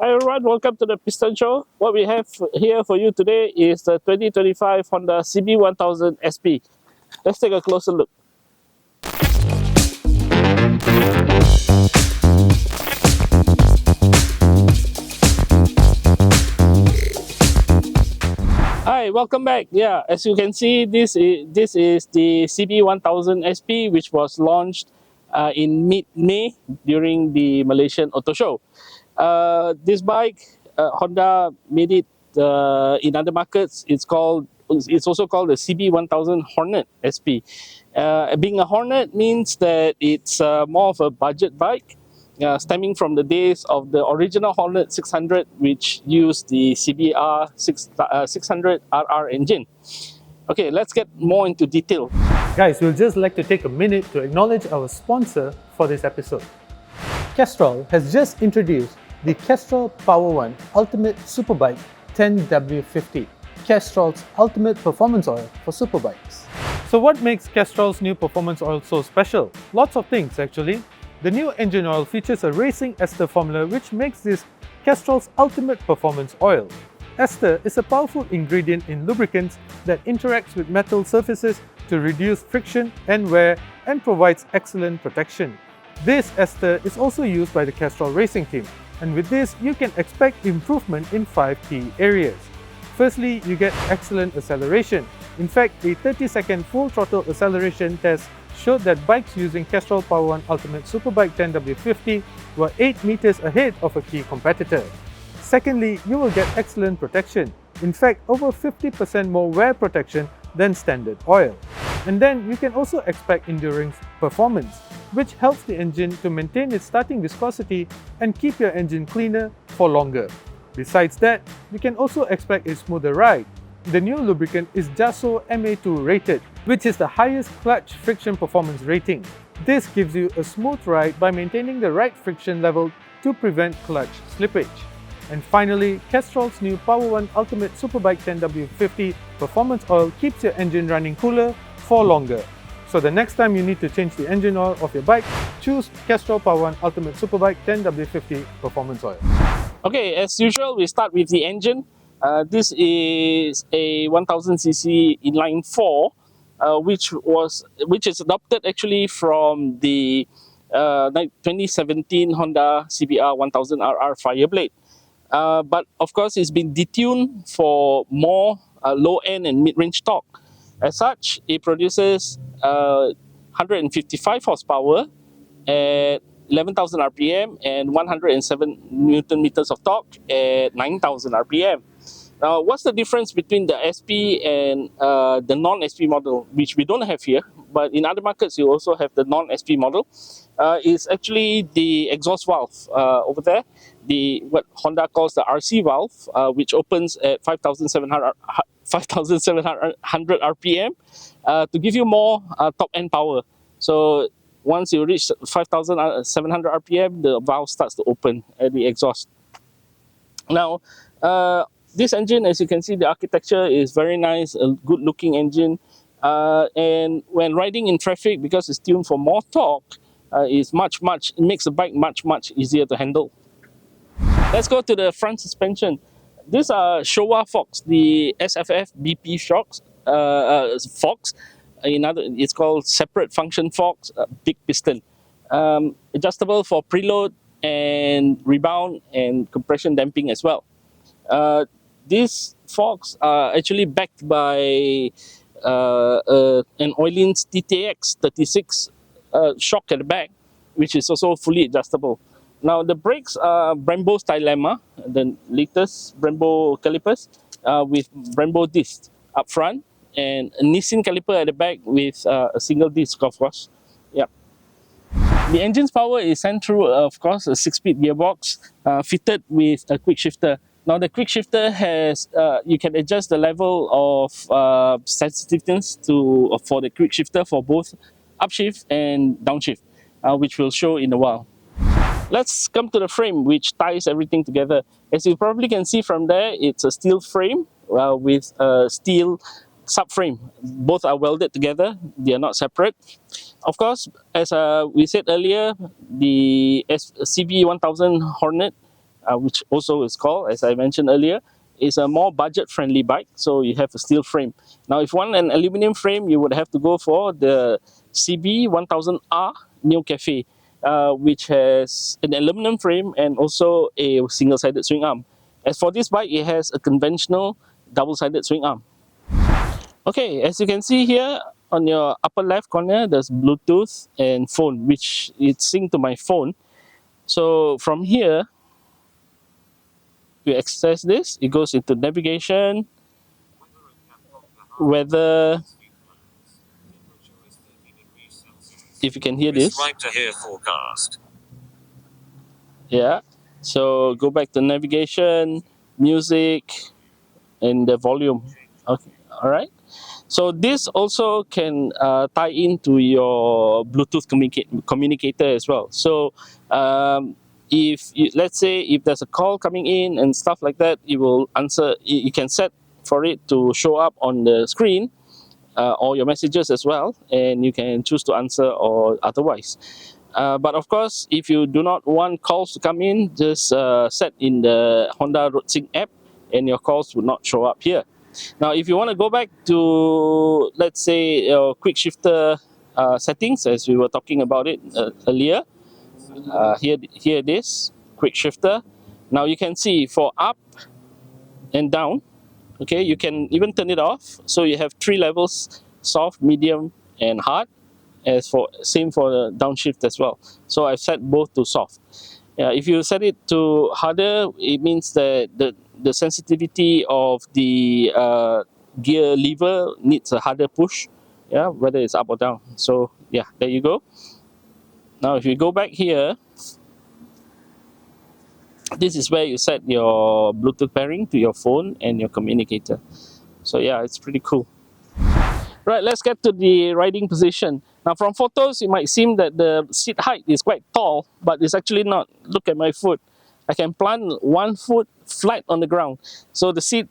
Hi everyone, welcome to the Piston Show. What we have here for you today is the 2025 Honda CB1000 SP. Let's take a closer look. Hi, welcome back. Yeah, as you can see, this is the CB1000 SP, which was launched in mid-May during the Malaysian Auto Show. This bike, Honda made it in other markets. It's also called the CB1000 Hornet SP. Being a Hornet means that it's more of a budget bike, stemming from the days of the original Hornet 600, which used the CBR1000RR engine. Okay, let's get more into detail. Guys, we'll just like to take a minute to acknowledge our sponsor for this episode. Castrol has just introduced the Castrol Power One Ultimate Superbike 10W50, Castrol's ultimate performance oil for superbikes. So what makes Castrol's new performance oil so special? Lots of things actually. The new engine oil features a racing ester formula which makes this Castrol's ultimate performance oil. Ester is a powerful ingredient in lubricants that interacts with metal surfaces to reduce friction and wear and provides excellent protection. This ester is also used by the Castrol racing team, and with this you can expect improvement in 5 key areas. Firstly, you get excellent acceleration. In fact, a 30-second full throttle acceleration test showed that bikes using Castrol Power One Ultimate Superbike 10W50 were 8 meters ahead of a key competitor. Secondly, you will get excellent protection. In fact, over 50% more wear protection than standard oil. And then you can also expect enduring performance, which helps the engine to maintain its starting viscosity and keep your engine cleaner for longer. Besides that, you can also expect a smoother ride. The new lubricant is JASO MA2 rated, which is the highest clutch friction performance rating. This gives you a smooth ride by maintaining the right friction level to prevent clutch slippage. And finally, Castrol's new Power One Ultimate Superbike 10W50 performance oil keeps your engine running cooler for longer. So the next time you need to change the engine oil of your bike, choose Castrol Power One Ultimate Superbike 10W50 performance oil. Okay, as usual, we start with the engine. This is a 1000cc inline 4, which is adopted actually from the 2017 Honda CBR1000RR-R Fireblade. But of course, it's been detuned for more low-end and mid-range torque. As such, it produces 155 horsepower at 11,000 RPM and 107 Newton meters of torque at 9,000 RPM. Now, what's the difference between the SP and the non-SP model, which we don't have here, but in other markets you also have the non-SP model, is actually the exhaust valve over there, what Honda calls the RC valve, which opens at 5,700 RPM to give you more top-end power. So once you reach 5,700 RPM, the valve starts to open at the exhaust. Now, this engine, as you can see, the architecture is very nice, a good-looking engine. And when riding in traffic, because it's tuned for more torque, it makes the bike much easier to handle. Let's go to the front suspension. These are Showa Fox, the SFF BP shocks, Fox. It's called separate function Fox, big piston. Adjustable for preload and rebound and compression damping as well. These Fox are actually backed by an Oilin's TTX 36 shock at the back, which is also fully adjustable. Now the brakes are Brembo Stylema, the latest Brembo calipers with Brembo discs up front, and a Nissin caliper at the back with a single disc, of course. Yeah. The engine's power is sent through, of course, a 6-speed gearbox fitted with a quick shifter. Now the quick shifter has, you can adjust the level of sensitiveness for the quick shifter for both upshift and downshift, which we'll show in a while. Let's come to the frame, which ties everything together. As you probably can see from there, it's a steel frame with a steel subframe. Both are welded together, they are not separate. Of course, as we said earlier, the CB1000 Hornet which also is called, as I mentioned earlier, is a more budget-friendly bike. So you have a steel frame. Now, if you want an aluminum frame, you would have to go for the CB1000R Neo Cafe, which has an aluminum frame and also a single-sided swing arm. As for this bike, it has a conventional double-sided swing arm. Okay, as you can see here on your upper left corner, there's Bluetooth and phone, which is synced to my phone. So from here, you access this, it goes into navigation, weather, if you can hear this. Right to hear forecast. Yeah, so go back to navigation, music, and the volume. Okay, all right. So this also can tie into your Bluetooth communicator as well. So let's say if there's a call coming in and stuff like that, it will answer. You can set for it to show up on the screen, or your messages as well, and you can choose to answer or otherwise. But of course, if you do not want calls to come in, just set in the Honda RoadSync app, and your calls will not show up here. Now, if you want to go back to, let's say, your quick shifter settings, as we were talking about it earlier, here it is, quick shifter. Now you can see for up and down, okay, you can even turn it off. So you have 3 levels: soft, medium, and hard. As for same for the downshift as well. So I've set both to soft. If you set it to harder, it means that the sensitivity of the gear lever needs a harder push, whether it's up or down. So yeah, there you go. Now if you go back here, this is where you set your Bluetooth pairing to your phone and your communicator. So yeah, it's pretty cool. Right, let's get to the riding position. Now from photos, it might seem that the seat height is quite tall, but it's actually not. Look at my foot. I can plant one foot flat on the ground. So the seat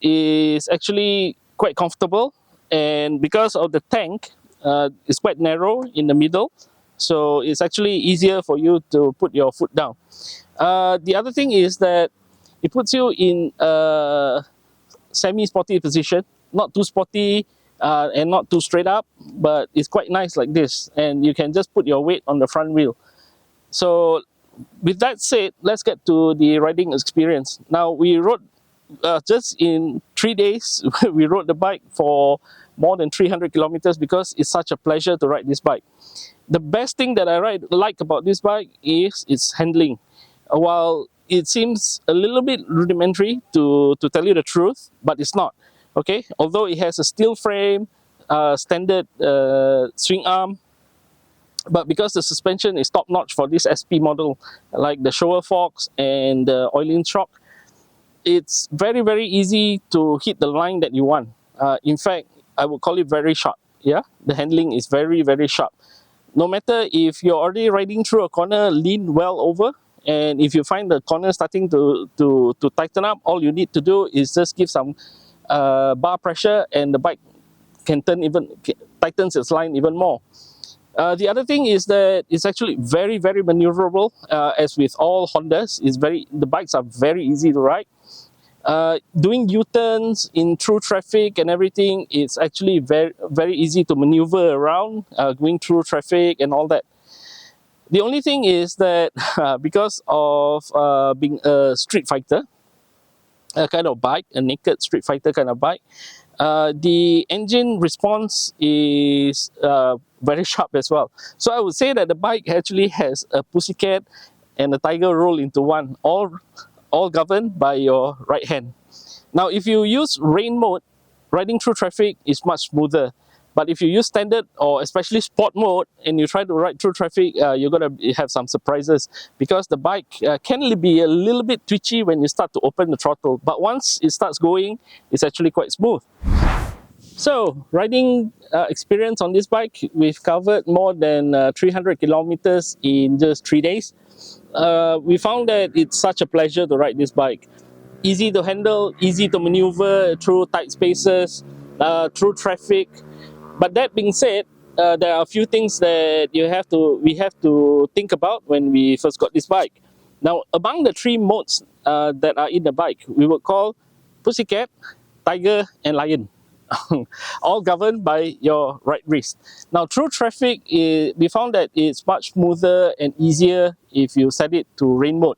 is actually quite comfortable, and because of the tank, it's quite narrow in the middle. So it's actually easier for you to put your foot down. The other thing is that it puts you in a semi-sporty position, not too sporty, and not too straight up, but it's quite nice like this, and you can just put your weight on the front wheel. So with that said, let's get to the riding experience. Now we rode just in 3 days we rode the bike for more than 300 kilometers because it's such a pleasure to ride this bike. The best thing that I like about this bike is its handling. While it seems a little bit rudimentary, to tell you the truth, but it's not. Okay, although it has a steel frame, standard swing arm, but because the suspension is top notch for this SP model, like the Showa Fox and the Oiling shock, it's very, very easy to hit the line that you want. In fact, I would call it very sharp. Yeah, the handling is very, very sharp. No matter if you're already riding through a corner, lean well over, and if you find the corner starting to tighten up, all you need to do is just give some bar pressure, and the bike can tightens its line even more. The other thing is that it's actually very, very maneuverable. As with all Hondas, the bikes are very easy to ride. Doing U-turns in through traffic and everything, it's actually very, very easy to maneuver around, going through traffic and all that. The only thing is that because of being a street fighter kind of bike, a naked street fighter kind of bike, the engine response is very sharp as well. So I would say that the bike actually has a pussycat and a tiger roll into one, all governed by your right hand. Now, if you use rain mode, riding through traffic is much smoother. But if you use standard or especially sport mode and you try to ride through traffic, you're going to have some surprises because the bike can be a little bit twitchy when you start to open the throttle. But once it starts going, it's actually quite smooth. So, riding experience on this bike, we've covered more than 300 kilometers in just 3 days. We found that it's such a pleasure to ride this bike. Easy to handle, easy to maneuver through tight spaces, through traffic. But that being said, there are a few things that we have to think about when we first got this bike. Now, among the three modes that are in the bike, we would call pussycat, tiger, and lion. All governed by your right wrist. Now, through traffic, we found that it's much smoother and easier if you set it to rain mode.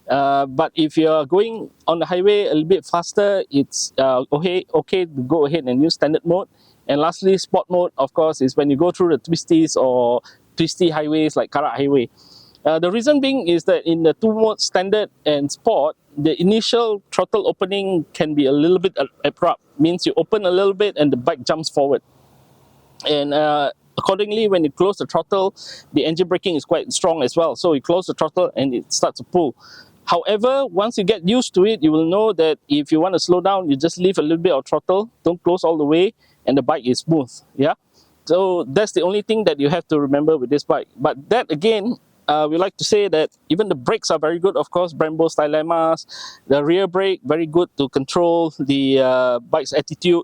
But if you're going on the highway a little bit faster, it's okay to go ahead and use standard mode. And lastly, sport mode, of course, is when you go through the twisties or twisty highways like Karak Highway. The reason being is that in the two modes, standard and sport, the initial throttle opening can be a little bit abrupt. Means you open a little bit and the bike jumps forward. And accordingly, when you close the throttle, the engine braking is quite strong as well. So you close the throttle and it starts to pull. However, once you get used to it, you will know that if you want to slow down, you just leave a little bit of throttle, don't close all the way, and the bike is smooth. Yeah. So that's the only thing that you have to remember with this bike. But that again, we like to say that even the brakes are very good, of course, Brembo's dilemmas. The rear brake, very good to control the bike's attitude.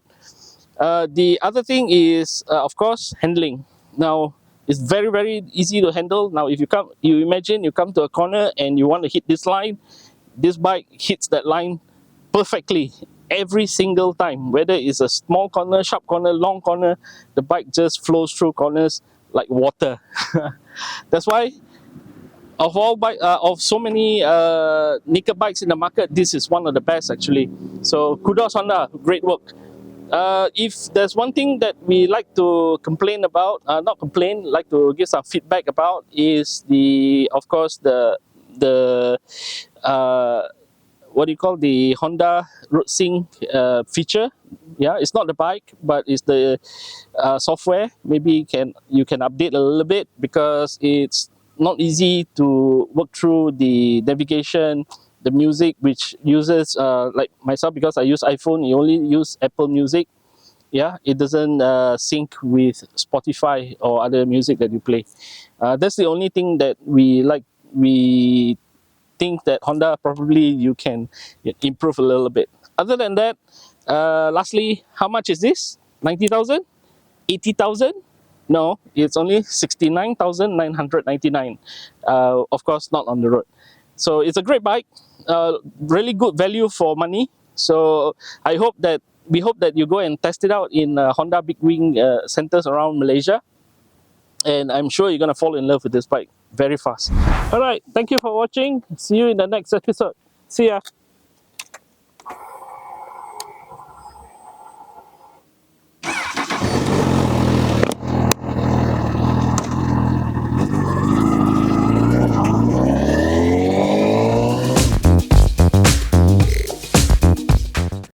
The other thing is, of course, handling. Now, it's very, very easy to handle. Now, if you imagine you come to a corner and you want to hit this line, this bike hits that line perfectly every single time. Whether it's a small corner, sharp corner, long corner, the bike just flows through corners like water. That's why of so many naked bikes in the market, this is one of the best actually. So kudos Honda, great work. If there's one thing that we like to complain about, not complain, like to give some feedback about, is of course the what do you call, the Honda Road Sync feature. Yeah, it's not the bike, but it's the software. Maybe you can update a little bit, because it's not easy to work through the navigation, the music, which uses like myself, because I use iPhone, you only use Apple Music. Yeah, it doesn't sync with Spotify or other music that you play. That's the only thing that we think that Honda probably you can improve a little bit. Other than that, lastly, how much is this? 90,000? 80,000? No, it's only 69,999. Of course, not on the road. So it's a great bike, really good value for money. So we hope that you go and test it out in Honda Big Wing centers around Malaysia. And I'm sure you're going to fall in love with this bike very fast. All right, thank you for watching. See you in the next episode. See ya.